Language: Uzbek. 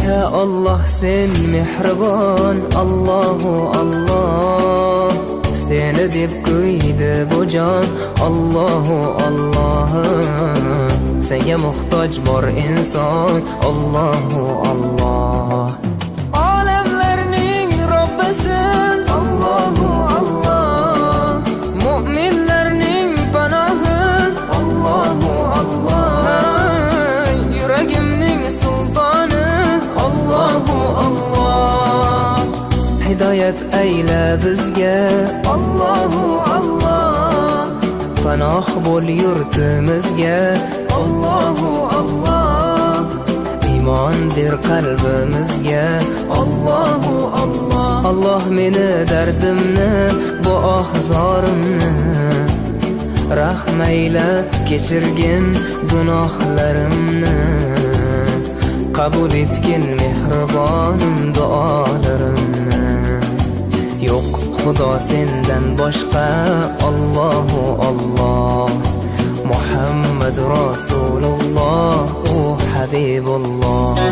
Ya Allah sen mehribon, Allahu Allah. Seni deb kuydi bu jon, Allahu Allah. Senga muhtoj bor inson, Allahu Allah. Olamlarning Robbisin, Allahu Allah. Mu'minlarning panohi, Allahu Allah. Yuragimning sultoni, Allahu Allah. Hidayat ayla bizga, Allahu Allah. Panoh bo'l yurtimizga, Allahu Allah. Iymon ber qalbimizga, Allahu Allah. Allah meni dardimni, bu ohzorimni rahmayla kechirgin gunohlarimni. Qabul etgin mehribonim duolarimni. Yo'q Xudo sendan boshqa, Allahu Allah. Muhammad Rasululloh, u Habibulloh.